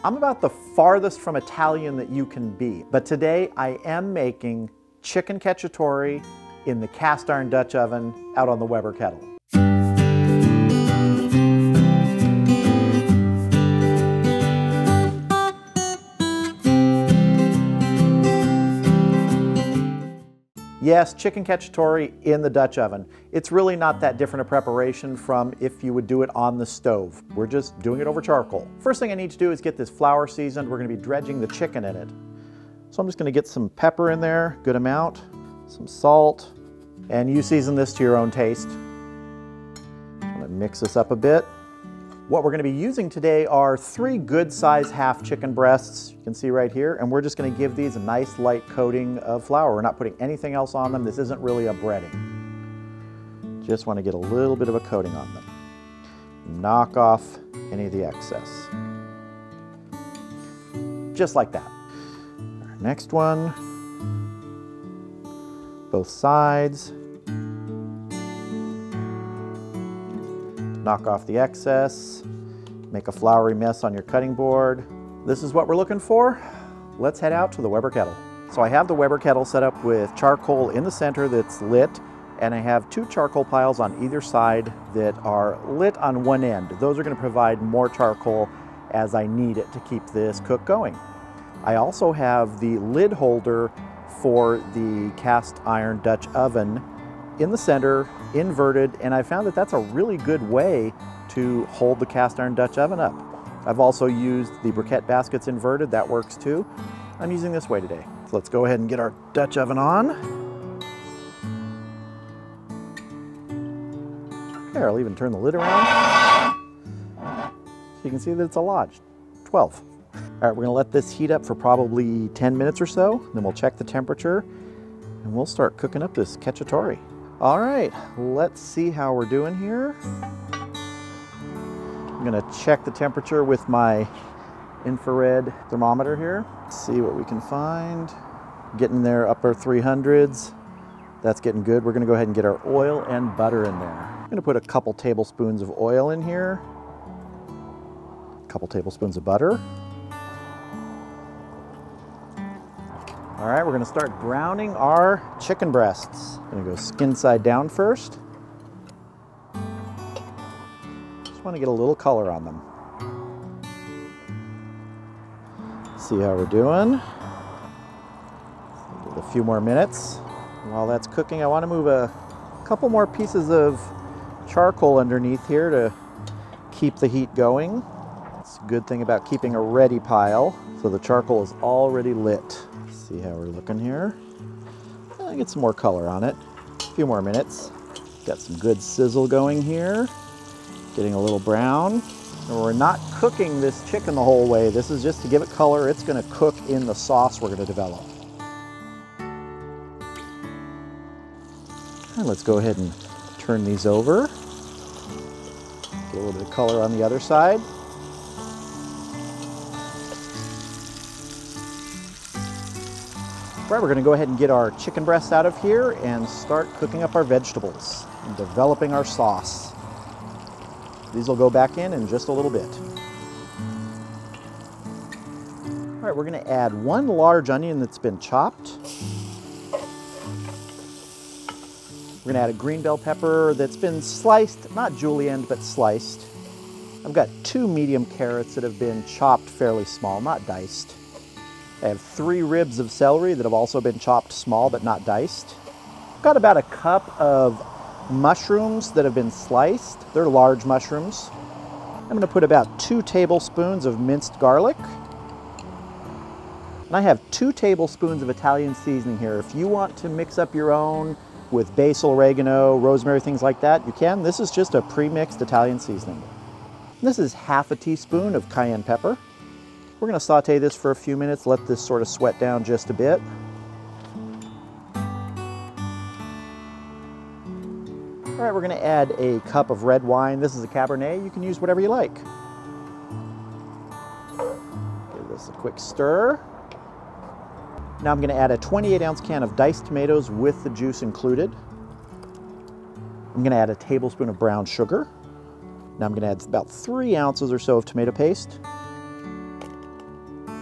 I'm about the farthest from Italian that you can be, but today I am making chicken cacciatore in the cast iron Dutch oven out on the Weber Kettle. Yes, chicken cacciatore in the Dutch oven. It's really not that different a preparation from if you would do it on the stove. We're just doing it over charcoal. First thing I need to do is get this flour seasoned. We're going to be dredging the chicken in it. So I'm just going to get some pepper in there, good amount, some salt, and you season this to your own taste. I'm going to mix this up a bit. What we're going to be using today are 3 good-sized half chicken breasts, you can see right here, and we're just going to give these a nice light coating of flour. We're not putting anything else on them. This isn't really a breading. Just want to get a little bit of a coating on them. Knock off any of the excess. Just like that. Our next one, both sides. Knock off the excess, make a floury mess on your cutting board. This is what we're looking for. Let's head out to the Weber Kettle. So I have the Weber Kettle set up with charcoal in the center that's lit, and I have 2 charcoal piles on either side that are lit on one end. Those are going to provide more charcoal as I need it to keep this cook going. I also have the lid holder for the cast iron Dutch oven in the center, inverted, and I found that that's a really good way to hold the cast iron Dutch oven up. I've also used the briquette baskets inverted, that works too. I'm using this way today. So let's go ahead and get our Dutch oven on. Okay, I'll even turn the lid around. So you can see that it's a lodge, 12. All right, we're gonna let this heat up for probably 10 minutes or so, then we'll check the temperature and we'll start cooking up this cacciatore. All right, let's see how we're doing here. I'm gonna check the temperature with my infrared thermometer here. See what we can find. Getting there upper 300s. That's getting good. We're gonna go ahead and get our oil and butter in there. I'm gonna put a couple tablespoons of oil in here. A couple tablespoons of butter. All right, we're gonna start browning our chicken breasts. I'm gonna go skin side down first. Just wanna get a little color on them. See how we're doing. Give it a few more minutes. While that's cooking, I wanna move a couple more pieces of charcoal underneath here to keep the heat going. It's a good thing about keeping a ready pile, so the charcoal is already lit. See how we're looking here. I'll get some more color on it. A few more minutes. Got some good sizzle going here. Getting a little brown. And we're not cooking this chicken the whole way. This is just to give it color. It's gonna cook in the sauce we're gonna develop. And let's go ahead and turn these over. Get a little bit of color on the other side. Right, we're going to go ahead and get our chicken breasts out of here and start cooking up our vegetables and developing our sauce. These will go back in just a little bit. All right, we're going to add 1 large onion that's been chopped. We're going to add a green bell pepper that's been sliced, not julienned, but sliced. I've got 2 medium carrots that have been chopped fairly small, not diced. I have 3 ribs of celery that have also been chopped small but not diced. I've got about a cup of mushrooms that have been sliced. They're large mushrooms. I'm going to put about 2 tablespoons of minced garlic. And I have 2 tablespoons of Italian seasoning here. If you want to mix up your own with basil, oregano, rosemary, things like that, you can. This is just a pre-mixed Italian seasoning. And this is half a teaspoon of cayenne pepper. We're going to saute this for a few minutes, let this sort of sweat down just a bit. All right, we're going to add a cup of red wine. This is a Cabernet. You can use whatever you like. Give this a quick stir. Now I'm going to add a 28-ounce can of diced tomatoes with the juice included. I'm going to add a tablespoon of brown sugar. Now I'm going to add about 3 ounces or so of tomato paste.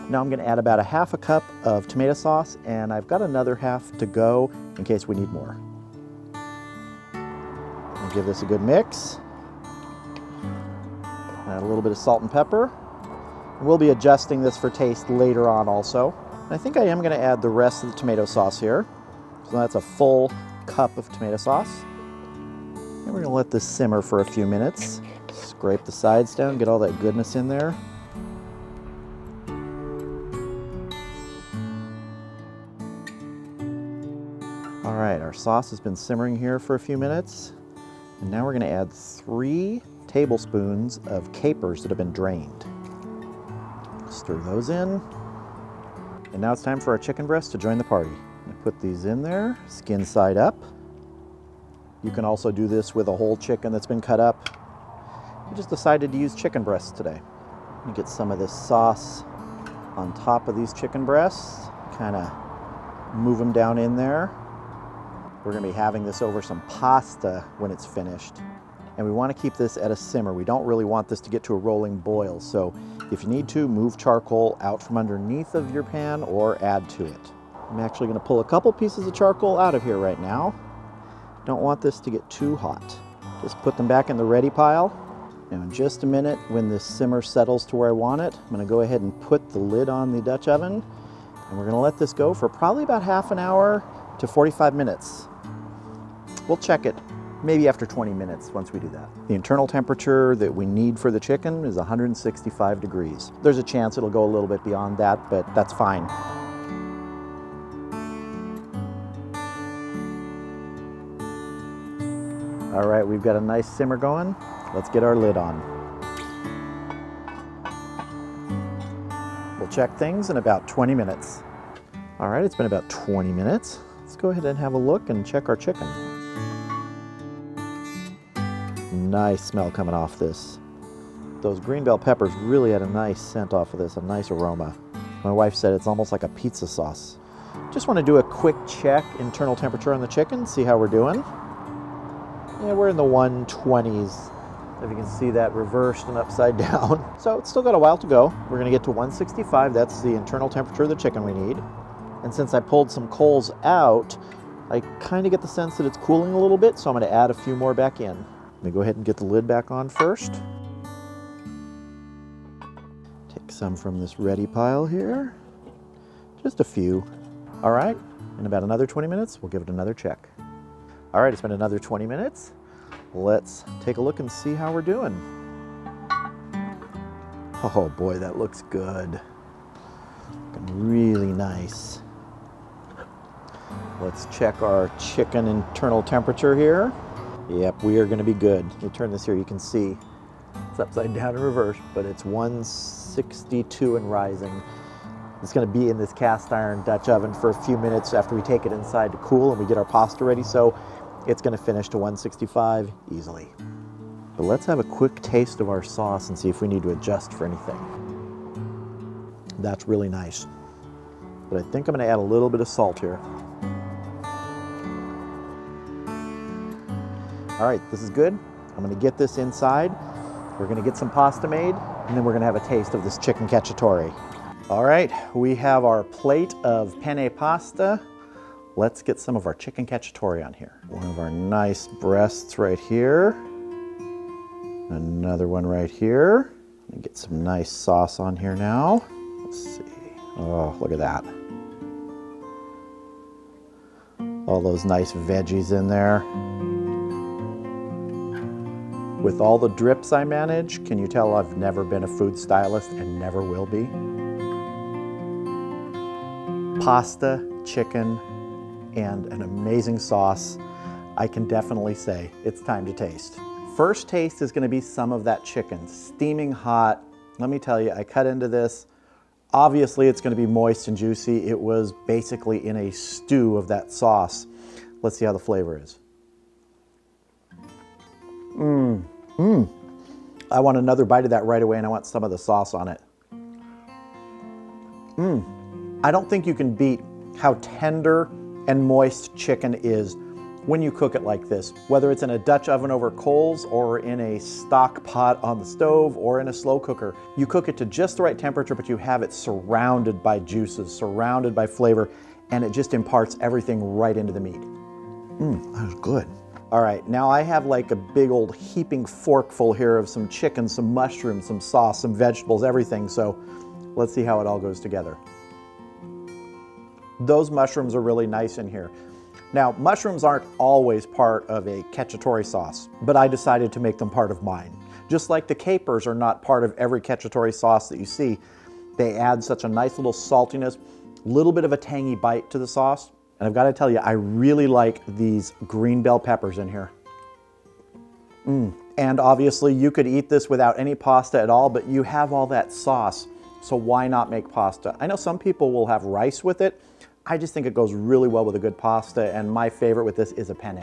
Now I'm going to add about a half a cup of tomato sauce, and I've got another half to go in case we need more. I'll give this a good mix. Add a little bit of salt and pepper. We'll be adjusting this for taste later on also. I think I am going to add the rest of the tomato sauce here. So that's a full cup of tomato sauce. And we're going to let this simmer for a few minutes. Scrape the sides down, get all that goodness in there. All right, our sauce has been simmering here for a few minutes. And now we're going to add 3 tablespoons of capers that have been drained. Stir those in. And now it's time for our chicken breast to join the party. I'm gonna put these in there, skin side up. You can also do this with a whole chicken that's been cut up. I just decided to use chicken breasts today. Let me get some of this sauce on top of these chicken breasts. Kind of move them down in there. We're gonna be having this over some pasta when it's finished. And we want to keep this at a simmer. We don't really want this to get to a rolling boil. So if you need to, move charcoal out from underneath of your pan or add to it. I'm actually going to pull a couple pieces of charcoal out of here right now. Don't want this to get too hot. Just put them back in the ready pile. Now in just a minute, when this simmer settles to where I want it, I'm going to go ahead and put the lid on the Dutch oven. And we're going to let this go for probably about half an hour to 45 minutes. We'll check it maybe after 20 minutes once we do that. The internal temperature that we need for the chicken is 165 degrees. There's a chance it'll go a little bit beyond that, but that's fine. All right, we've got a nice simmer going. Let's get our lid on. We'll check things in about 20 minutes. All right, it's been about 20 minutes. Let's go ahead and have a look and check our chicken. Nice smell coming off this. Those green bell peppers really had a nice scent off of this, a nice aroma. My wife said it's almost like a pizza sauce. Just want to do a quick check internal temperature on the chicken, see how we're doing. Yeah, we're in the 120s. If you can see that reversed and upside down. So it's still got a while to go. We're going to get to 165. That's the internal temperature of the chicken we need. And since I pulled some coals out, I kind of get the sense that it's cooling a little bit, so I'm going to add a few more back in. Let me go ahead and get the lid back on first. Take some from this ready pile here. Just a few. All right, in about another 20 minutes, we'll give it another check. All right, it's been another 20 minutes. Let's take a look and see how we're doing. Oh boy, that looks good. Looking really nice. Let's check our chicken internal temperature here. Yep, we are going to be good. Let me turn this here. You can see it's upside down and reversed, but it's 162 and rising. It's going to be in this cast iron Dutch oven for a few minutes after we take it inside to cool and we get our pasta ready, so it's going to finish to 165 easily. But let's have a quick taste of our sauce and see if we need to adjust for anything. That's really nice. But I think I'm going to add a little bit of salt here. All right, this is good. I'm going to get this inside. We're going to get some pasta made, and then we're going to have a taste of this Chicken Cacciatore. All right, we have our plate of penne pasta. Let's get some of our Chicken Cacciatore on here. One of our nice breasts right here. Another one right here. Let me get some nice sauce on here now. Let's see. Oh, look at that. All those nice veggies in there. With all the drips I manage, can you tell I've never been a food stylist and never will be? Pasta, chicken, and an amazing sauce. I can definitely say it's time to taste. First taste is going to be some of that chicken, steaming hot. Let me tell you, I cut into this. Obviously, it's going to be moist and juicy. It was basically in a stew of that sauce. Let's see how the flavor is. I want another bite of that right away, and I want some of the sauce on it. I don't think you can beat how tender and moist chicken is. when you cook it like this, whether it's in a Dutch oven over coals or in a stock pot on the stove or in a slow cooker. You cook it to just the right temperature, but you have it surrounded by juices, surrounded by flavor, and it just imparts everything right into the meat. That was good. All right, now I have like a big old heaping forkful here of some chicken, some mushrooms, some sauce, some vegetables, everything. So let's see how it all goes together. Those mushrooms are really nice in here. Now, mushrooms aren't always part of a cacciatore sauce, but I decided to make them part of mine. Just like the capers are not part of every cacciatore sauce that you see, they add such a nice little saltiness, a little bit of a tangy bite to the sauce. And I've got to tell you, I really like these green bell peppers in here. And obviously you could eat this without any pasta at all, but you have all that sauce, so why not make pasta? I know some people will have rice with it. I just think it goes really well with a good pasta, and my favorite with this is a penne.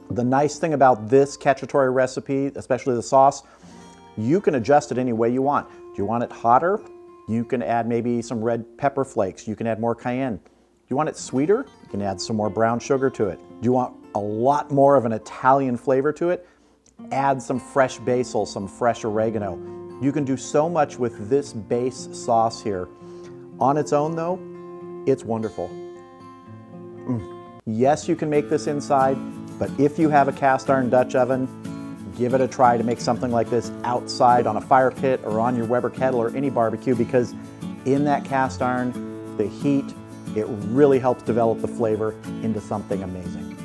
The nice thing about this cacciatore recipe, especially the sauce, you can adjust it any way you want. Do you want it hotter? You can add maybe some red pepper flakes. You can add more cayenne. Do you want it sweeter? You can add some more brown sugar to it. Do you want a lot more of an Italian flavor to it? Add some fresh basil, some fresh oregano. You can do so much with this base sauce here. On its own though, it's wonderful. Yes, you can make this inside, but if you have a cast iron Dutch oven, give it a try to make something like this outside on a fire pit or on your Weber Kettle or any barbecue, because in that cast iron, the heat, it really helps develop the flavor into something amazing.